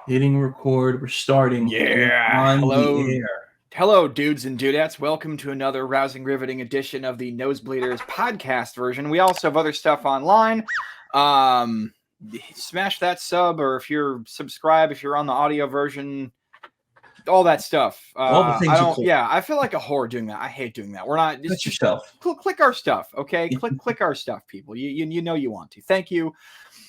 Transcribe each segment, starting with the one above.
Hitting record. We're starting. Yeah. On Hello. the air. Hello, dudes and dudettes. Welcome to another rousing, riveting edition of the Nosebleeders podcast version. We also have other stuff online. Smash that sub, or if you're subscribed, if you're on the audio version, all that stuff. All the things I you don't. click. Yeah, I feel like a whore doing that. I hate doing that. We're not. That's yourself. Click our stuff, okay? click our stuff, people. You know you want to. Thank you.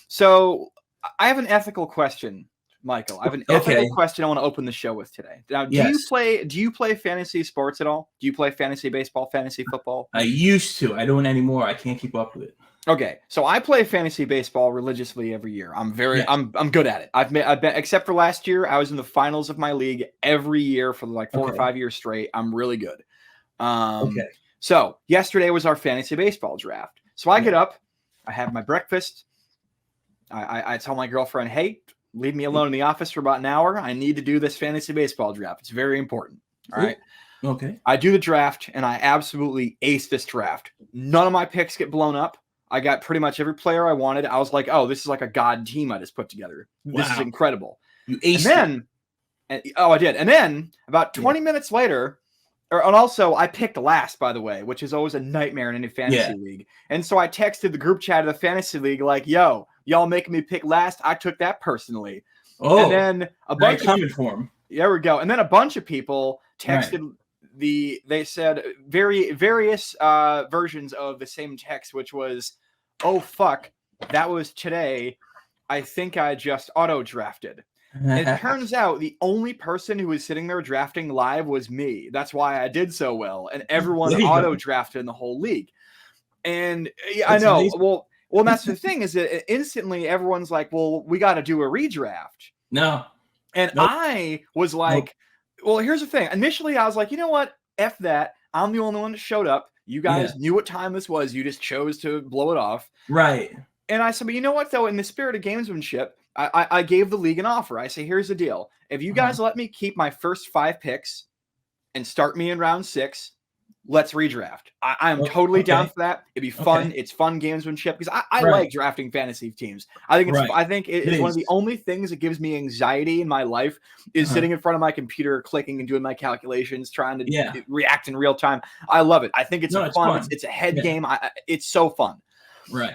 So I have an ethical question. Michael, I have an ethical question I want to open the show with today. Now, do you play fantasy sports at all? Do you play fantasy baseball, fantasy football? I used to. I don't anymore. I can't keep up with it. Okay, so I play fantasy baseball religiously every year. I'm good at it. I've been, except for last year, I was in the finals of my league every year for like 4 or 5 years straight. I'm really good. So yesterday was our fantasy baseball draft. So I get up, I have my breakfast. I tell my girlfriend, hey, leave me alone in the office for about an hour. I need to do this fantasy baseball draft. It's very important. All right. Okay. I do the draft, and I absolutely ace this draft. None of my picks get blown up. I got pretty much every player I wanted. I was like, oh, this is like a god team I just put together. This is incredible. You aced it. I did. And then about 20 minutes later, and also I picked last, by the way, which is always a nightmare in any fantasy league. And so I texted the group chat of the fantasy league like, yo, y'all making me pick last. I took that personally. Oh, and then a bunch of form. There we go. And then a bunch of people texted they said various versions of the same text, which was, oh fuck, that was today. I think I just auto drafted. And it turns out the only person who was sitting there drafting live was me. That's why I did so well. And everyone auto drafted in the whole league. And I know. Amazing. Well, that's the thing is that instantly everyone's like, well, we got to do a redraft. No. And I was like, well, here's the thing. Initially, I was like, you know what? F that. I'm the only one that showed up. You guys knew what time this was. You just chose to blow it off. Right. And I said, but you know what, though? In the spirit of gamesmanship, I gave the league an offer. I say, here's the deal. If you guys let me keep my first 5 picks and start me in round 6, let's redraft. I'm totally down for that. It'd be fun. It's fun gamesmanship because I like drafting fantasy teams. I think it's one of the only things that gives me anxiety in my life is sitting in front of my computer, clicking and doing my calculations, trying to react in real time. I love it. I think it's fun. It's a head game. It's so fun. Right.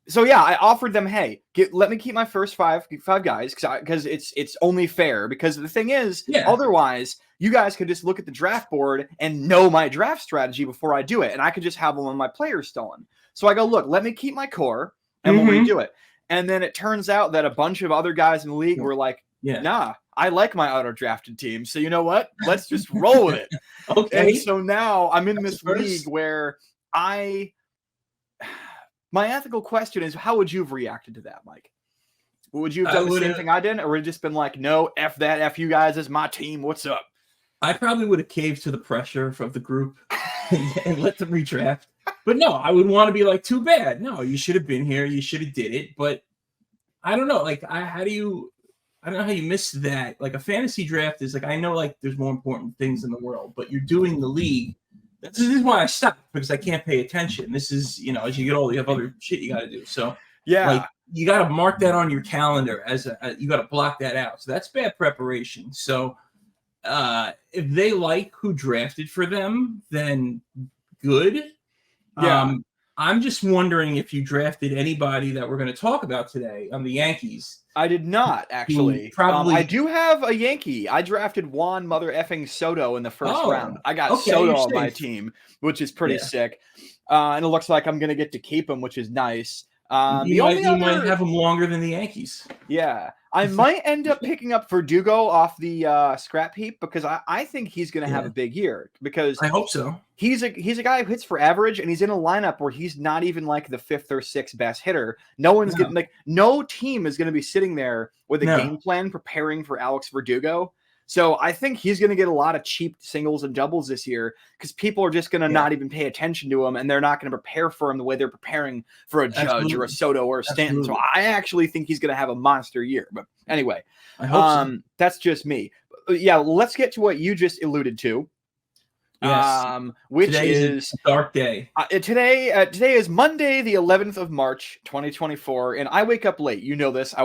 So yeah, I offered them, hey, let me keep my first five guys because it's only fair. Because the thing is, otherwise, you guys could just look at the draft board and know my draft strategy before I do it, and I could just have one of my players stolen. So I go, look, let me keep my core, and we'll redo it. And then it turns out that a bunch of other guys in the league were like, nah, I like my auto drafted team. So you know what? Let's just roll with it. And so now I'm in this league where my ethical question is, how would you have reacted to that, Mike? Would you have done the same thing I did? Or would it just been like, no, F that, F you guys, is my team. What's up? I probably would have caved to the pressure of the group and let them redraft. But no, I would want to be like, too bad. No, you should have been here. You should have did it. But I don't know. Like, I don't know how you missed that. Like, a fantasy draft is like, I know like there's more important things in the world, but you're doing the league. This is why I stopped, because I can't pay attention. This is, as you get older, you have other shit you got to do. So, like, you got to mark that on your calendar you got to block that out. So that's bad preparation. So, if they like who drafted for them, then good. Yeah. I'm just wondering if you drafted anybody that we're going to talk about today on the Yankees. I did not, actually. I do have a Yankee. I drafted Juan mother effing Soto in the first round. I got Soto on my team, which is pretty sick. And it looks like I'm going to get to keep him, which is nice. You might have him longer than the Yankees. Yeah. I might end up picking up Verdugo off the scrap heap because I think he's going to have a big year. Because I hope so. He's a guy who hits for average, and he's in a lineup where he's not even like the 5th or 6th best hitter. No team is going to be sitting there with a game plan preparing for Alex Verdugo. So I think he's going to get a lot of cheap singles and doubles this year because people are just going to not even pay attention to him, and they're not going to prepare for him the way they're preparing for a Judge or a Soto or a Stanton. So I actually think he's going to have a monster year. But anyway, I hope so. That's just me. Yeah, let's get to what you just alluded to. Yes. Which Today is a dark day. Today is Monday, the 11th of March, 2024, and I wake up late. You know this. I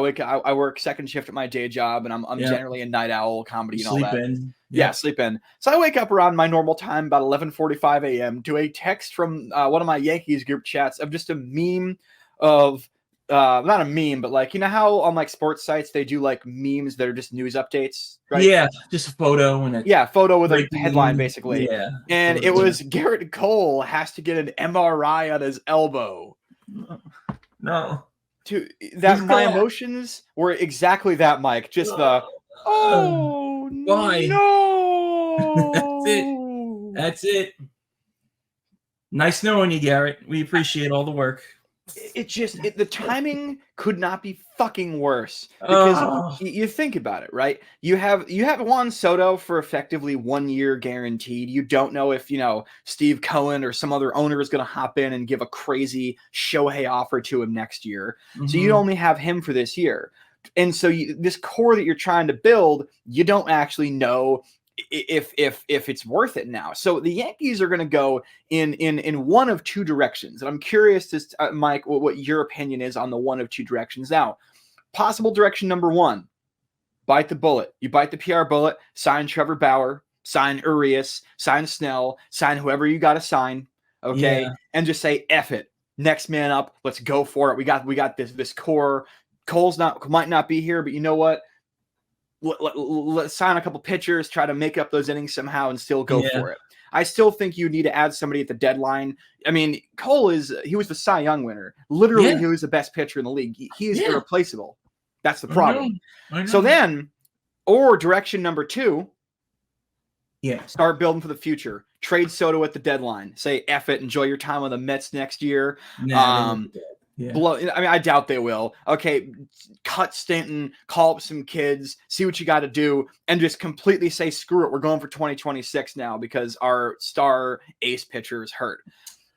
work second shift at my day job, and I'm generally a night owl, comedy, and all that. In. Yeah, sleep in. So I wake up around my normal time, about 11:45 a.m., to a text from one of my Yankees group chats of just a meme of. Not a meme, but like, you know how on like sports sites they do like memes that are just news updates, right? Yeah, just a photo and photo with a headline basically. Yeah, and it was Garrett Cole has to get an MRI on his elbow. No, my emotions were exactly that, Mike. Just the why? No. That's it. Nice knowing you, Garrett. We appreciate all the work. The timing could not be fucking worse, because you think about it, right? You have Juan Soto for effectively 1 year guaranteed. You don't know if, Steve Cohen or some other owner is going to hop in and give a crazy Shohei offer to him next year. Mm-hmm. So you only have him for this year. And so this core that you're trying to build, you don't actually know if it's worth it now. So the Yankees are going to go in one of two directions. And I'm curious to Mike, what your opinion is on the one of two directions. Now, possible direction number one, bite the bullet. You bite the PR bullet, sign Trevor Bauer, sign Urias, sign Snell, sign whoever you got to sign. Okay. Yeah. And just say, F it. Next man up. Let's go for it. We got this core. Cole's might not be here, but you know what? Let's sign a couple pitchers, try to make up those innings somehow, and still go for it. I still think you need to add somebody at the deadline. I mean, Cole he was the Cy Young winner. Literally, he was the best pitcher in the league. He is irreplaceable. That's the problem. I know. So then, or direction number two, start building for the future. Trade Soto at the deadline. Say, F it, enjoy your time on the Mets next year. I doubt they will. Okay, cut Stanton, call up some kids, see what you got to do, and just completely say, screw it, we're going for 2026 now because our star ace pitcher is hurt.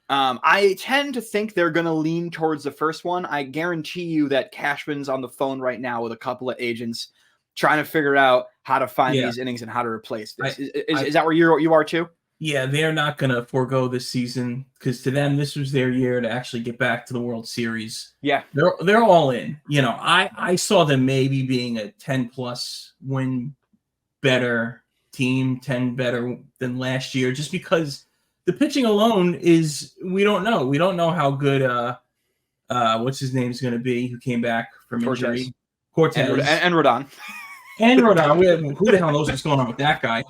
I tend to think they're going to lean towards the first one. I guarantee you that Cashman's on the phone right now with a couple of agents trying to figure out how to find these innings and how to replace this. Is that where you are too? Yeah, they're not going to forego this season because to them, this was their year to actually get back to the World Series. Yeah. They're all in. I saw them maybe being a 10-plus win better team, 10 better than last year, just because the pitching alone is, we don't know. We don't know how good, what's his name is going to be, who came back from injury. Cortez. And Rodon. And Rodon. Who the hell knows what's going on with that guy?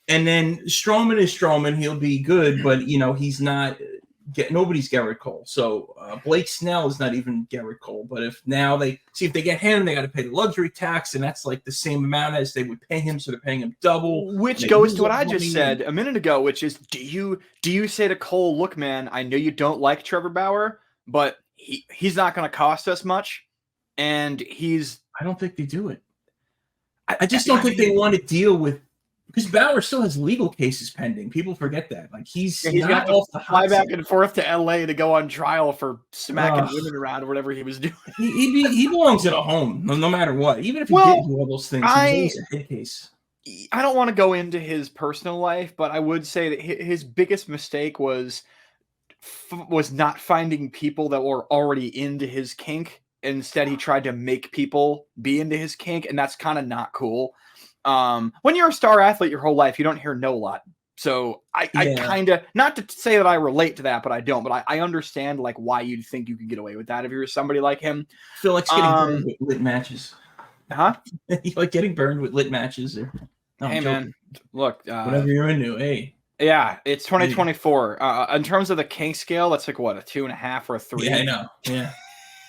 And then Stroman is Stroman. He'll be good, but, he's not – nobody's Garrett Cole. So Blake Snell is not even Garrett Cole. But if now they – see, if they get him, they got to pay the luxury tax, and that's like the same amount as they would pay him, so they're paying him double. Which goes to what I just said a minute ago, which is, do you say to Cole, look, man, I know you don't like Trevor Bauer, but he's not going to cost us much, and he's – I don't think they do it. I just don't think they want to deal with – because Bauer still has legal cases pending. People forget that. Like he's got to fly back and forth to LA to go on trial for smacking women around or whatever he was doing. He belongs at a home, no matter what. Even if he did do all those things, he's a head case. I don't want to go into his personal life, but I would say that his biggest mistake was not finding people that were already into his kink. Instead, he tried to make people be into his kink, and that's kind of not cool. When you're a star athlete your whole life, you don't hear no a lot. So I kind of, not to say that I relate to that, but I don't, but I understand like why you'd think you could get away with that if you're somebody like him. Feel like getting burned with lit matches. Huh? You like getting burned with lit matches? Hey man, look, whatever you're into, hey. Yeah, it's 2024. In terms of the kink scale, that's like what, a 2.5 or a 3? Yeah, I know. Yeah.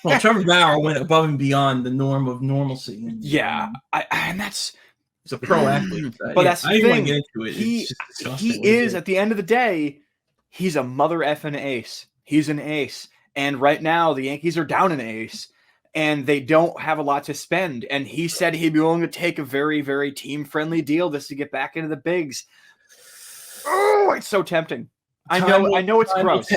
Well, Trevor Bauer went above and beyond the norm of normalcy. And that's. He's a pro athlete. But that's the thing. Get into it. He is, at the end of the day, he's a mother effing ace. He's an ace. And right now, the Yankees are down an ace. And they don't have a lot to spend. And he said he'd be willing to take a very, very team-friendly deal just to get back into the bigs. Oh, it's so tempting. I know it's gross.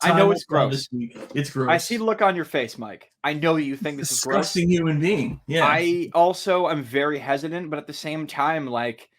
I know it's gross. It's gross. I see the look on your face, Mike. I know you think this is gross. Disgusting human being. Yeah. I also am very hesitant, but at the same time, like,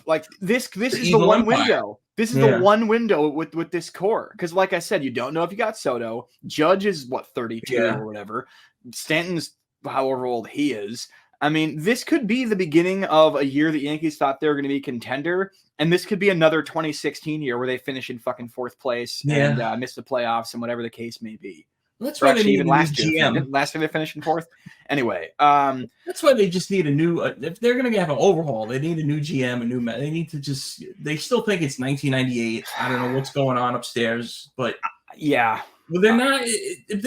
Like this is the evil one empire. window. This is the one window with this core. Because like I said, you don't know if you got Soto. Judge is what, 32 or whatever. Stanton's however old he is. I mean, this could be the beginning of a year the Yankees thought they were going to be a contender, and this could be another 2016 year where they finish in fucking 4th place and miss the playoffs and whatever the case may be. That's why they need a new GM. Last year they finished in 4th. Anyway, that's why they just need a new. If they're going to have an overhaul, they need a new GM, a new. They need to just. They still think it's 1998. I don't know what's going on upstairs, but yeah. Well, they're not. If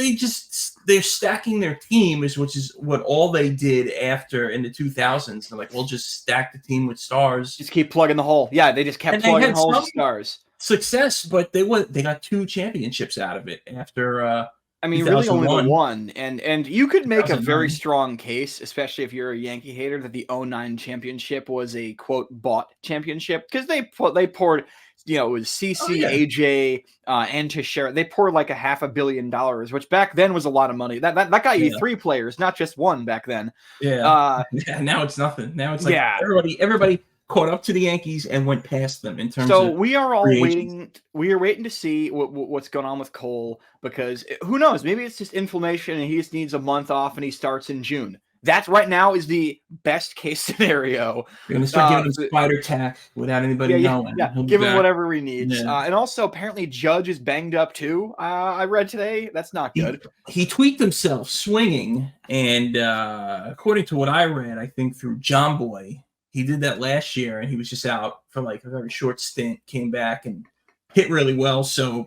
they're stacking their team, which is what all they did after in the 2000s. They're like, we'll just stack the team with stars. Just keep plugging the hole. Yeah, they just kept plugging holes with stars. Success, but they got 2 championships out of it after. I mean, really only the one, and you could make a very strong case, especially if you're a Yankee hater, that the 09 championship was a quote bought championship because they poured. It was CC, AJ, and Teixeira. They poured like $500 million, which back then was a lot of money. That got you 3 players, not just one back then. Yeah. Now it's nothing. Now it's like everybody caught up to the Yankees and went past them in terms of. So we are all waiting. We are waiting to see what's going on with Cole because who knows? Maybe it's just inflammation and he just needs a month off and he starts in June. That right now is the best case scenario. You're going to start giving him spider tack without anybody knowing. Yeah, give him whatever he needs. And also, apparently, Judge is banged up too. I read today. That's not good. He tweaked himself swinging. And according to what I read, I think through John Boy, he did that last year. And he was just out for like a very short stint, came back and hit really well. So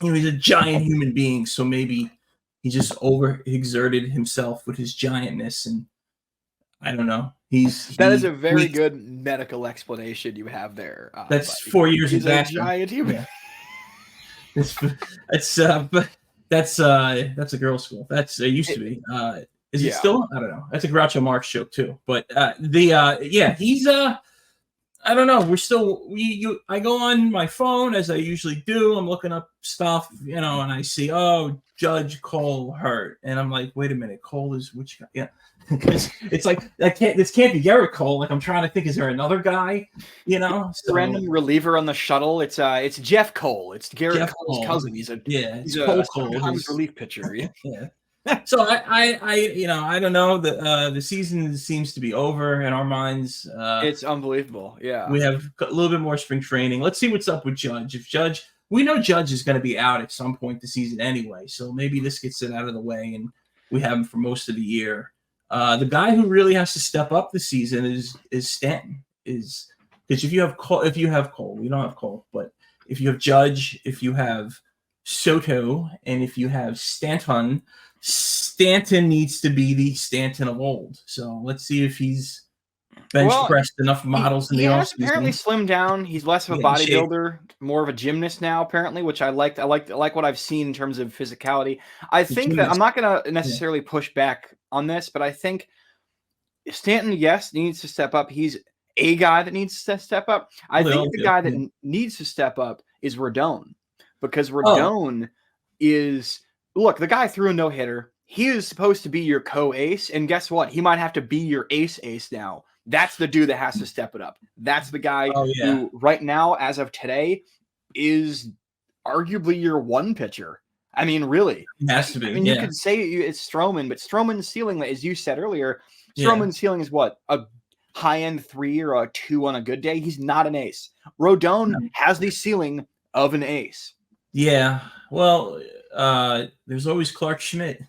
he's a giant human being. So maybe he just overexerted himself with his giantness, and I don't know. That is a very good medical explanation you have there. That's 4 years of that. Giant human. But that's a girls' school. That's it used to be. Is it still? I don't know. That's a Groucho Marx joke too. But he's I don't know. We're still I go on my phone as I usually do. I'm looking up stuff, and I see Judge Cole hurt, and I'm like, wait a minute, Cole is which guy? Yeah, because it's like this can't be Garrett Cole. Like I'm trying to think, is there another guy? Random reliever on the shuttle. It's Jeff Cole. It's Garrett Cole's cousin. He's a Cole, relief pitcher. Yeah. So I don't know. The season seems to be over in our minds. It's unbelievable. Yeah, we have a little bit more spring training. Let's see what's up with Judge. We know Judge is going to be out at some point this season anyway, so maybe this gets it out of the way and we have him for most of the year. The guy who really has to step up this season is Stanton. Because if you have Cole, we don't have Cole, but if you have Judge, if you have Soto, and if you have Stanton needs to be the Stanton of old. So let's see if he's bench pressed enough models in the offseason. Apparently slimmed down. He's less of a bodybuilder, more of a gymnast now, apparently, which I like. I like what I've seen in terms of physicality. I think that I'm not going to necessarily push back on this, but I think Stanton, needs to step up. He's a guy that needs to step up. I think the guy that needs to step up is Rodon, because Rodon is the guy threw a no-hitter. He is supposed to be your co-ace, and guess what? He might have to be your ace now. That's the dude that has to step it up. That's the guy who, right now, as of today, is arguably your one pitcher. I mean, really. It has to be. I mean, you could say it's Stroman, but Stroman's ceiling, as you said earlier, Stroman's ceiling is what? A high-end 3 or a 2 on a good day? He's not an ace. Rodon has the ceiling of an ace. Yeah. Well, there's always Clark Schmidt.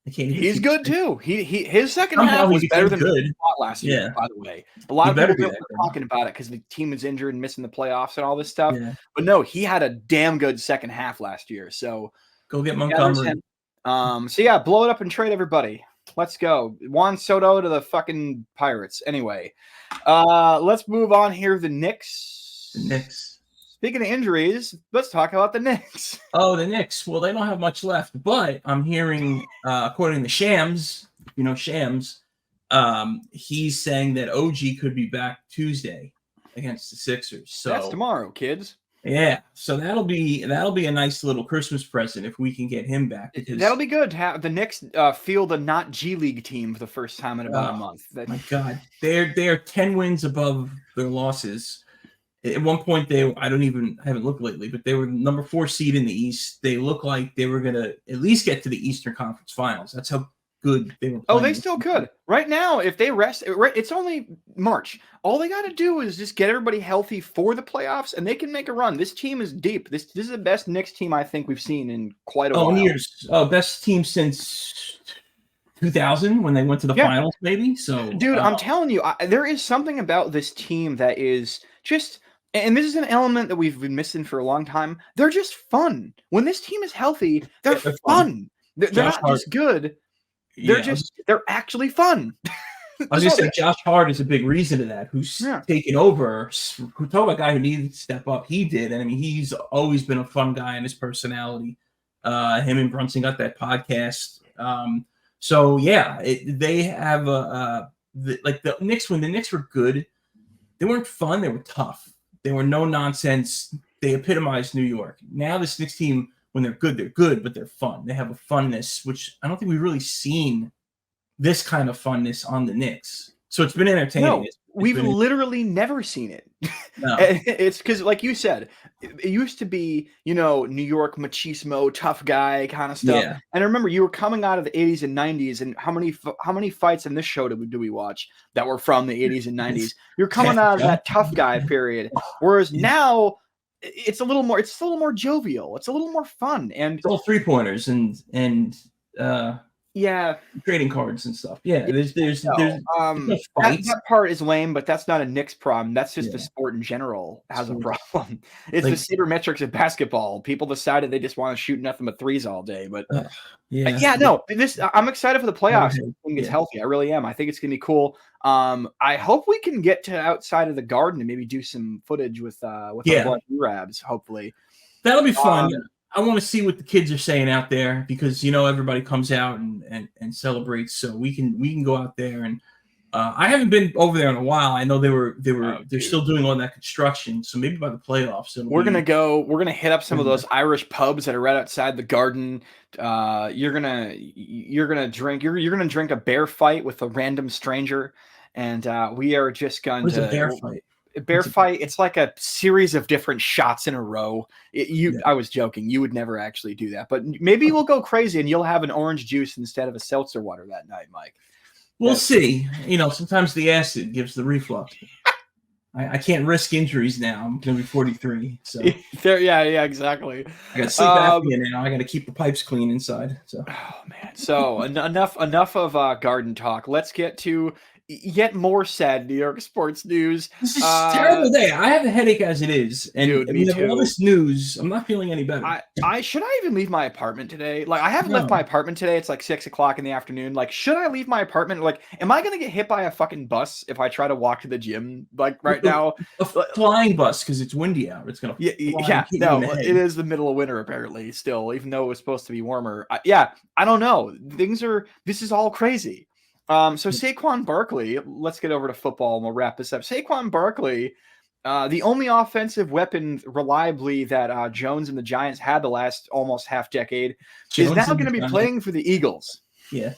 He's good too. His second half was better than good last year. By the way, a lot of people were talking about it because the team was injured and missing the playoffs and all this stuff. Yeah. But no, he had a damn good second half last year. So go get Montgomery. Blow it up and trade everybody. Let's go. Juan Soto to the fucking Pirates. Anyway, let's move on here. The Knicks. Speaking of injuries, let's talk about the Knicks. Oh, the Knicks. Well, they don't have much left, but I'm hearing, according to Shams, Shams, he's saying that OG could be back Tuesday against the Sixers. So that's tomorrow, kids. Yeah, so that'll be a nice little Christmas present if we can get him back That'll because be good to have the Knicks field a not G League team for the first time in about a oh month. my God, they're 10 wins above their losses. At one point, I haven't looked lately, but they were number 4 seed in the East. They look like they were gonna at least get to the Eastern Conference Finals. That's how good they were Oh, they playing. still could. Right now, if they rest, it's only March. All they got to do is just get everybody healthy for the playoffs, and they can make a run. This team is deep. This is the best Knicks team I think we've seen in quite a Oh, while. years. Oh, best team since 2000 when they went to the finals, maybe. So, Dude, I'm telling you, there is something about this team that is just, and this is an element that we've been missing for a long time. They're just fun. When this team is healthy, they're they're fun. They're Josh not Hart. just good. Yeah, They're actually fun. I was gonna say Josh Hart is a big reason to that. Who's taken over? Who talk about a guy who needed to step up? He did, and I mean, he's always been a fun guy in his personality. Him and Brunson got that podcast. So yeah, they have like the Knicks. When the Knicks were good, they weren't fun. They were tough. They were no nonsense. They epitomized New York. Now this Knicks team, when they're good, but they're fun. They have a funness, which I don't think we've really seen this kind of funness on the Knicks. So it's been entertaining. No, we've literally never seen it. No. It's because, like you said, it used to be, New York machismo, tough guy kind of stuff. Yeah. And I remember you were coming out of the 80s and 90s, and how many fights in this show do we watch that were from the 80s and 90s? You're coming out of that tough guy period. Whereas now it's a little more jovial. It's a little more fun. And it's all 3-pointers and yeah, trading cards and stuff. Yeah, there's that part is lame, but that's not a Knicks problem. That's just the sport in general has a problem. It's the sabermetrics of basketball. People decided they just want to shoot nothing but threes all day. But I'm excited for the playoffs. I think it's healthy. I really am. I think it's gonna be cool. I hope we can get to outside of the Garden and maybe do some footage with our Rabs. Hopefully, that'll be fun. I want to see what the kids are saying out there because everybody comes out and celebrates, so we can go out there and I haven't been over there in a while. I know they're still doing all that construction, so maybe by the playoffs we're gonna hit up some of those Irish pubs that are right outside the Garden. You're gonna drink a bear fight with a random stranger, and we are just going to bear fight. Bear fight. It's like a series of different shots in a row. I was joking. You would never actually do that, but maybe we'll go crazy and you'll have an orange juice instead of a seltzer water that night, Mike. We'll see. Sometimes the acid gives the reflux. I can't risk injuries now. I'm going to be 43. So yeah, exactly. I got sleep apnea now. I got to keep the pipes clean inside. So man. So enough of Garden talk. Let's get to yet more sad New York sports news. This is a terrible day. I have a headache as it is, and all this news, I'm not feeling any better. Should I even leave my apartment today? Like, I haven't left my apartment today. It's like 6:00 in the afternoon. Like, should I leave my apartment? Like, am I gonna get hit by a fucking bus if I try to walk to the gym? Like right now, a flying bus because it's windy out. It's gonna it is the middle of winter apparently. Still, even though it was supposed to be warmer. I don't know. This is all crazy. So Saquon Barkley, let's get over to football and we'll wrap this up. Saquon Barkley, the only offensive weapon reliably that Jones and the Giants had the last almost half decade, is now going to be playing for the Eagles. Yeah.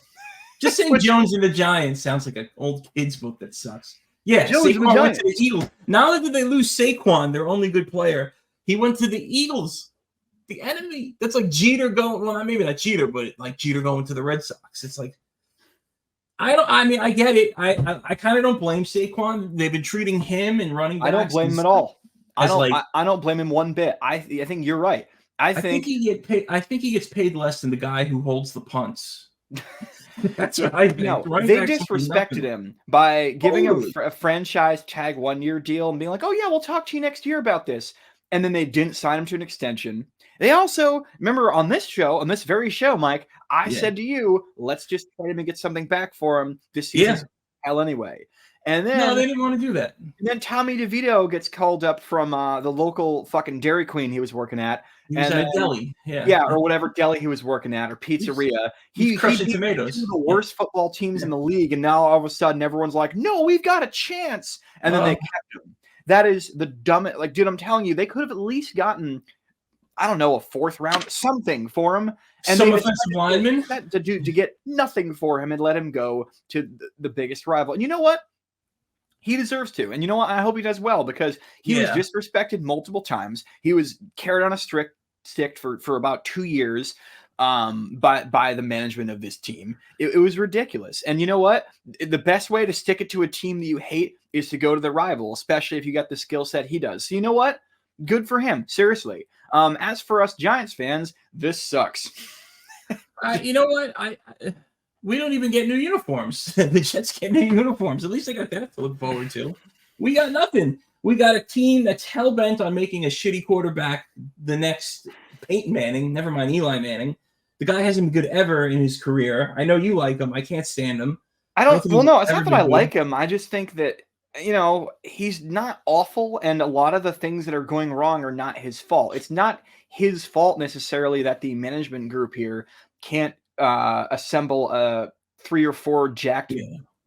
Just saying Jones and the Giants sounds like an old kid's book that sucks. Yeah, Jones Saquon went to the Eagles. Not only did they lose Saquon, their only good player, he went to the Eagles, the enemy. That's like Jeter going, well, maybe not Jeter, but like Jeter going to the Red Sox. It's like, I get it. I kind of don't blame Saquon. They've been treating him and running backs. I don't blame him at all. I don't blame him one bit. I think you're right. I think he gets paid less than the guy who holds the punts. That's what I think. No, they disrespected him by giving him a franchise tag 1-year deal and being like, "Oh yeah, we'll talk to you next year about this." And then they didn't sign him to an extension. They also, remember on this very show, Mike, I said to you, let's just try to get something back for him this season. Hell anyway. And then no, they didn't want to do that. And then Tommy DeVito gets called up from the local fucking Dairy Queen he was working at. He was at a deli. Or whatever deli he was working at, or pizzeria. He's crushing tomatoes. One of the worst football teams in the league, and now all of a sudden everyone's like, no, we've got a chance. And then they kept him. That is the dumbest. Like, dude, I'm telling you, they could have at least gotten, I don't know, a 4th round, something for him. And Some they offensive linemen. to get nothing for him and let him go to the biggest rival. And you know what? He deserves to. And you know what? I hope he does well, because he was disrespected multiple times. He was carried on a stick for about 2 years by the management of this team. It was ridiculous. And you know what? The best way to stick it to a team that you hate is to go to the rival, especially if you got the skill set he does. So you know what? Good for him. Seriously. As for us Giants fans, this sucks. You know what? We don't even get new uniforms. The Jets get new uniforms. At least they got that to look forward to. We got nothing. We got a team that's hell-bent on making a shitty quarterback the next Peyton Manning. Never mind Eli Manning. The guy hasn't been good ever in his career. I know you like him. I can't stand him. Well, no, it's not that I like him. I just think that, he's not awful, and a lot of the things that are going wrong are not his fault. It's not his fault necessarily that the management group here can't assemble 3 or 4 jacked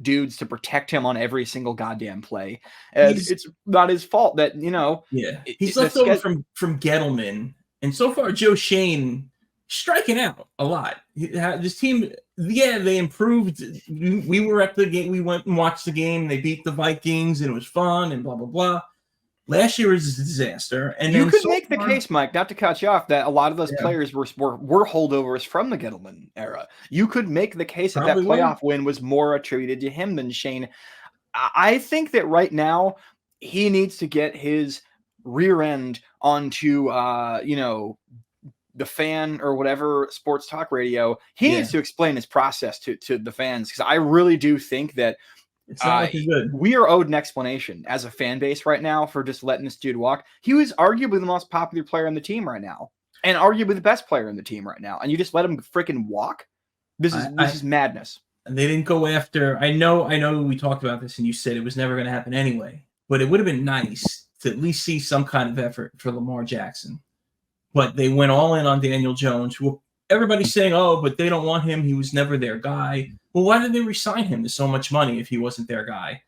dudes to protect him on every single goddamn play. It's not his fault that, he's left over from Gettleman, and so far Joe Shane striking out a lot. This team, they improved. We were at the game. We went and watched the game. They beat the Vikings, and it was fun, and blah blah blah. Last year was a disaster. And you could make the case, Mike, not to cut you off, that a lot of those players were holdovers from the Gettleman era. You could make the case that playoff win was more attributed to him than Shane. I think that right now he needs to get his rear end onto, the Fan or whatever sports talk radio. He needs to explain his process to the fans, because I really do think that it's not looking good. We are owed an explanation as a fan base right now for just letting this dude walk. He was arguably the most popular player on the team right now, and arguably the best player in the team right now, and you just let him freaking walk. This is madness. They didn't go after. I know. We talked about this, and you said it was never going to happen anyway. But it would have been nice to at least see some kind of effort for Lamar Jackson. But they went all in on Daniel Jones. Well, everybody's saying, "Oh, but they don't want him. He was never their guy." Well, why did they resign him to so much money if he wasn't their guy?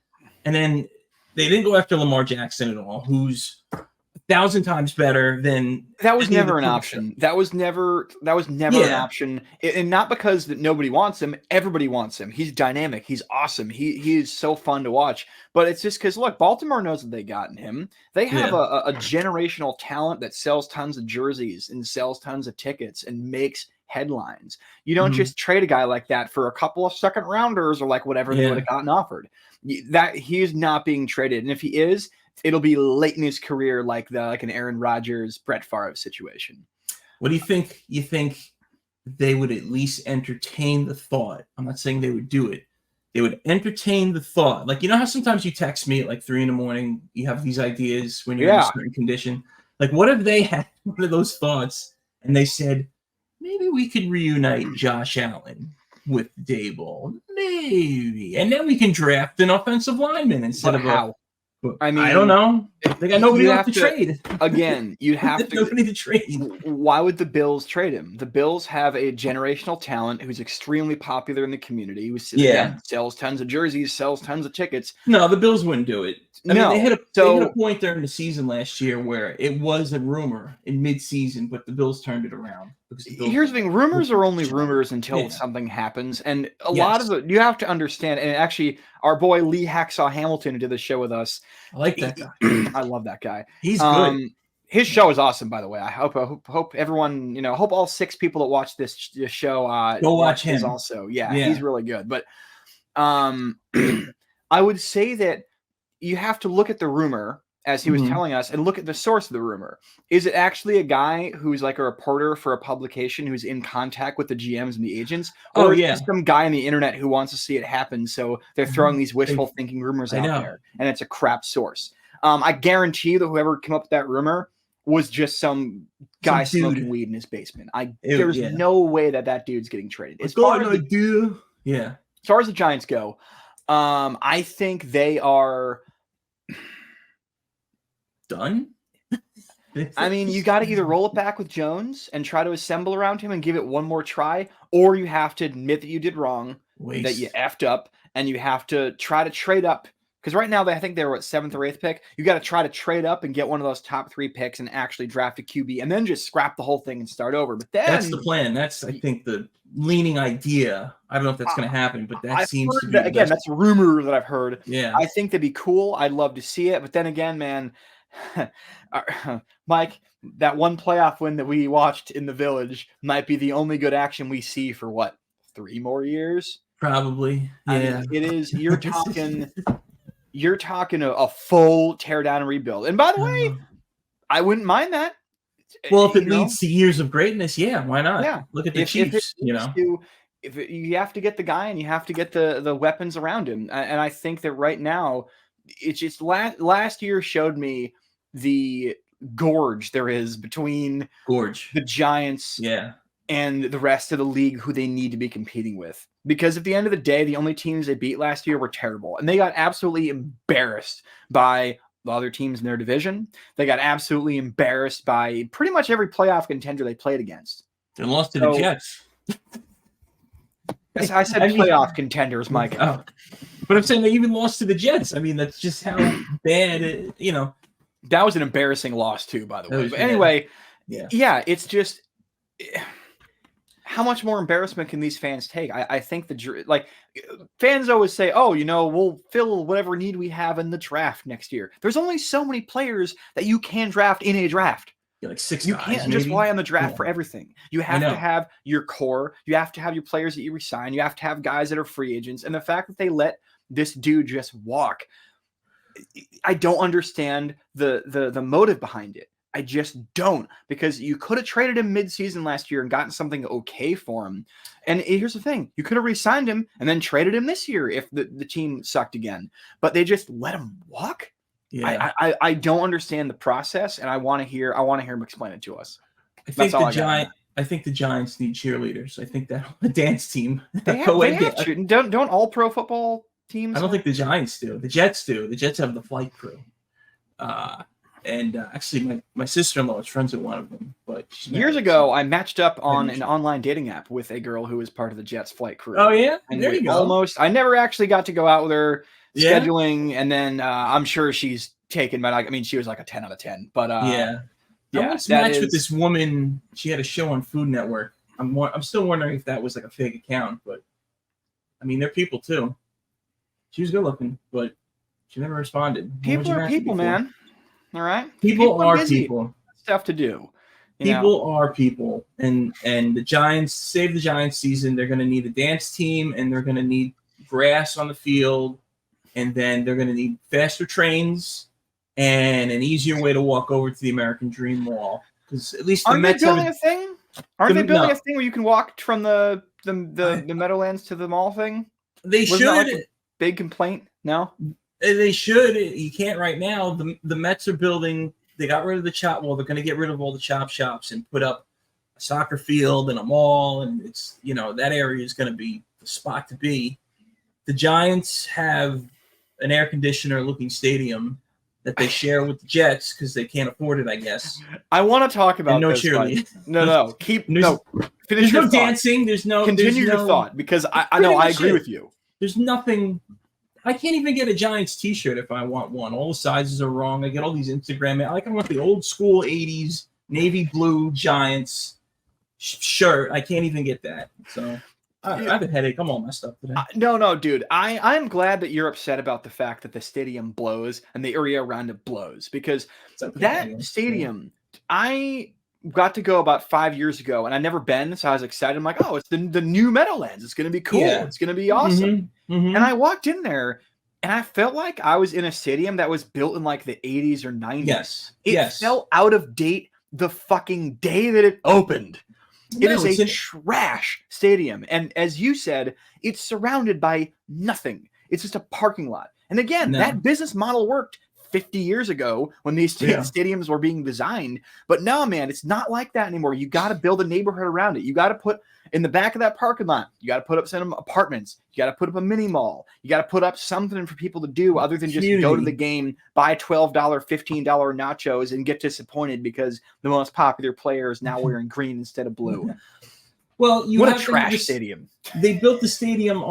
And then they didn't go after Lamar Jackson at all, who's 1,000 times better than. That was never an option. That was never an option. And not because that nobody wants him. Everybody wants him. He's dynamic. He's awesome. He is so fun to watch. But it's just because, look, Baltimore knows what they got in him. They have a generational talent that sells tons of jerseys and sells tons of tickets and makes headlines. You don't just trade a guy like that for a couple of second rounders or like whatever they would have gotten offered. That he is not being traded. And if he is, it'll be late in his career, like an Aaron Rodgers, Brett Favre situation. What do you think? You think they would at least entertain the thought? I'm not saying they would do it. They would entertain the thought. Like, you know how sometimes you text me at like 3 a.m, you have these ideas when you're in a certain condition. Like, what if they had one of those thoughts and they said, maybe we could reunite Josh Allen with Daboll, maybe, and then we can draft an offensive lineman instead of how? I mean, I don't know. They got nobody left to trade. Again, you'd have to nobody to trade. Why would the Bills trade him? The Bills have a generational talent who's extremely popular in the community. Who sells tons of jerseys, sells tons of tickets. No, the Bills wouldn't do it. I mean, they hit a point during the season last year where it was a rumor in mid-season, but the Bills turned it around. Here's the thing: rumors are only rumors until something happens, and a lot of it you have to understand. And actually, our boy Lee Hacksaw Hamilton, who did the show with us, I like that guy. I love that guy. He's good. His show is awesome, by the way. I hope everyone, hope all 6 people that watch this show go watch him. Also, he's really good. But I would say that you have to look at the rumor, as he was telling us, and look at the source of the rumor. Is it actually a guy who's like a reporter for a publication who's in contact with the GMs and the agents? Or is it some guy on the internet who wants to see it happen, so they're throwing these wishful thinking rumors out there, and it's a crap source? I guarantee you that whoever came up with that rumor was just some guy smoking weed in his basement. There's no way that dude's getting traded. As far as the Giants go, I think they are done. I mean, you got to either roll it back with Jones and try to assemble around him and give it one more try, or you have to admit that you did wrong, that you effed up, and you have to try to trade up Because right now, I think they're what, 7th or 8th pick. You got to try to trade up and get one of those top 3 picks and actually draft a QB and then just scrap the whole thing and start over. But then that's the plan. That's, I think, the leaning idea. I don't know if that's going to happen, but that seems to be that, again, that's a rumor that I've heard. Yeah. I think that'd be cool. I'd love to see it. But then again, man, Mike, that one playoff win that we watched in the Village might be the only good action we see for what, 3 more years? Probably. Yeah. I mean, it is. You're talking a full teardown and rebuild. And by the way, I wouldn't mind that. Well, if it leads to years of greatness, yeah, why not? Yeah. Look at the Chiefs, you know. You have to get the guy and you have to get the weapons around him. And I think that right now, it's just last year showed me the gorge there is between the Giants and the rest of the league who they need to be competing with. Because at the end of the day, the only teams they beat last year were terrible. And they got absolutely embarrassed by the other teams in their division. They got absolutely embarrassed by pretty much every playoff contender they played against. They lost to the Jets. I said playoff contenders, Mike. Oh. But I'm saying they even lost to the Jets. I mean, that's just how bad, you know. That was an embarrassing loss, too, by the way. But anyway, yeah, it's just... How much more embarrassment can these fans take? I think fans always say, oh, you know, we'll fill whatever need we have in the draft next year. There's only so many players that you can draft in a draft. Yeah, like 6 You guys, can't just rely on the draft for everything. You have to have your core. You have to have your players that you resign. You have to have guys that are free agents. And the fact that they let this dude just walk, I don't understand the motive behind it. I just don't, because you could have traded him mid-season last year and gotten something okay for him. And here's the thing. You could have re-signed him and then traded him this year if the team sucked again. But they just let him walk? Yeah. I don't understand the process, and I want to hear him explain it to us. I think the Giants need cheerleaders. I think that a dance team. Don't all pro football teams? I don't think the Giants do. The Jets do. The Jets have the flight crew. And actually, my sister-in-law is friends with one of them. But years ago, I matched up on an online dating app with a girl who was part of the Jets flight crew. Oh, yeah? And there you go. I never actually got to go out with her scheduling, and then I'm sure she's taken, but I mean, she was like a 10 out of 10. But I once matched with this woman. She had a show on Food Network. I'm still wondering if that was like a fake account, but I mean, they're people too. She was good looking, but she never responded. People are people, man. All right. People are people. Stuff to do. People are people. And the Giants, save the Giants season, they're going to need a dance team, and they're going to need grass on the field, and then they're going to need faster trains and an easier way to walk over to the American Dream Mall. Because at least the Mets building a thing? Aren't they building a thing where you can walk from the Meadowlands to the mall thing? They should. That like a big complaint? No? They should. You can't right now. The Mets are building. They got rid of the chop. Well, they're going to get rid of all the chop shops and put up a soccer field and a mall. And it's, you know, that area is going to be the spot to be. The Giants have an air conditioner looking stadium that they share with the Jets because they can't afford it, I guess. I want to talk about no cheerleading. No. Finish your dancing. Continue your thought, because I know I agree with you. There's nothing. I can't even get a Giants t-shirt if I want one. All the sizes are wrong. I get all these Instagram. I want the old school 80s navy blue Giants shirt. I can't even get that. So I have a headache. I'm all messed up today. No, dude. I'm glad that you're upset about the fact that the stadium blows and the area around it blows, because that stadium, I got to go about 5 years ago, and I'd never been, so I was excited. I'm like, oh, it's the new Meadowlands. It's going to be cool. Yeah. It's going to be awesome. And I walked in there, and I felt like I was in a stadium that was built in like the 80s or 90s. It felt out of date the fucking day that it opened. It is a trash stadium. And as you said, it's surrounded by nothing. It's just a parking lot. And again, that business model worked 50 years ago when these stadiums were being designed. But no, man, it's not like that anymore. You got to build a neighborhood around it. You got to put in the back of that parking lot, you got to put up some apartments. You got to put up a mini mall. You got to put up something for people to do other than just go to the game, buy $12, $15 nachos and get disappointed because the most popular player is now wearing green instead of blue. Well, you What a have trash stadium. They built the stadium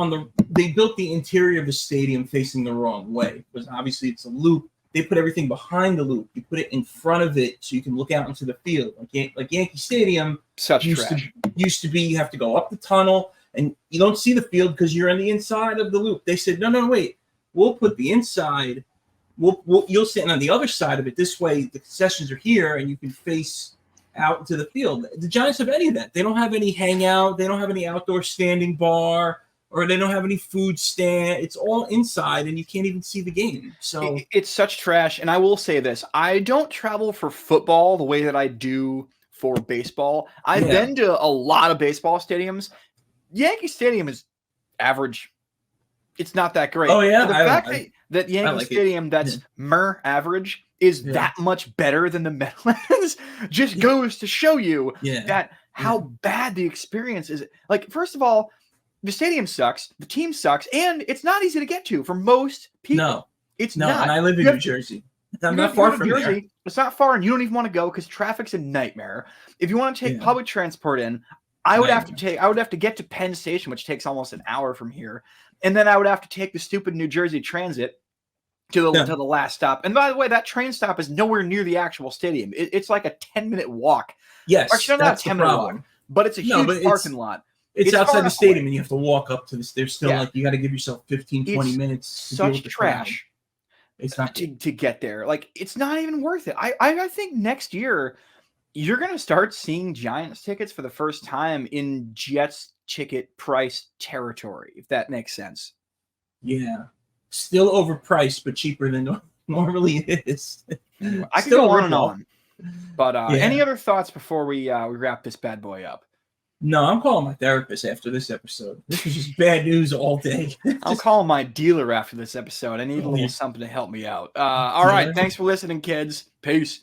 they built the interior of the stadium facing the wrong way, because obviously it's a loop. They put everything behind the loop. You put it in front of it so you can look out into the field. Like Yankee Stadium Such trash. used to be, you have to go up the tunnel and you don't see the field because you're on the inside of the loop. They said, no, wait, we'll put the inside. You'll stand on the other side of it. This way, the concessions are here and you can face out into the field. The Giants have any of that. They don't have any hangout. They don't have any outdoor standing bar, or they don't have any food stand. It's all inside, and you can't even see the game. So it's such trash. And I will say this: I don't travel for football the way that I do for baseball. I've been to a lot of baseball stadiums. Yankee Stadium is average. It's not that great. Oh yeah, the fact that Yankee Stadium that's average is that much better than the Meadowlands just goes to show you that how bad the experience is. Like, first of all, the stadium sucks, the team sucks, and it's not easy to get to for most people. No, it's not. And I live in New Jersey. I'm not far from there. It's not far, and you don't even want to go because traffic's a nightmare. If you want to take public transport in, I would have to get to Penn Station, which takes almost an hour from here, and then I would have to take the stupid New Jersey Transit to the last stop. And by the way, that train stop is nowhere near the actual stadium. It's like a 10-minute walk. Yes, actually not a 10-minute walk, but it's a huge parking lot. It's outside the stadium, and you have to walk up to this. There's still like you got to give yourself 15, 20 minutes. Such trash. It's not to get there. Like, it's not even worth it. I think next year you're going to start seeing Giants tickets for the first time in Jets ticket price territory, if that makes sense. Yeah. Still overpriced, but cheaper than normally it is. I could go on and on. But any other thoughts before we wrap this bad boy up? No, I'm calling my therapist after this episode. This is just bad news all day. I'll call my dealer after this episode. I need a little something to help me out. All right. Thanks for listening, kids. Peace.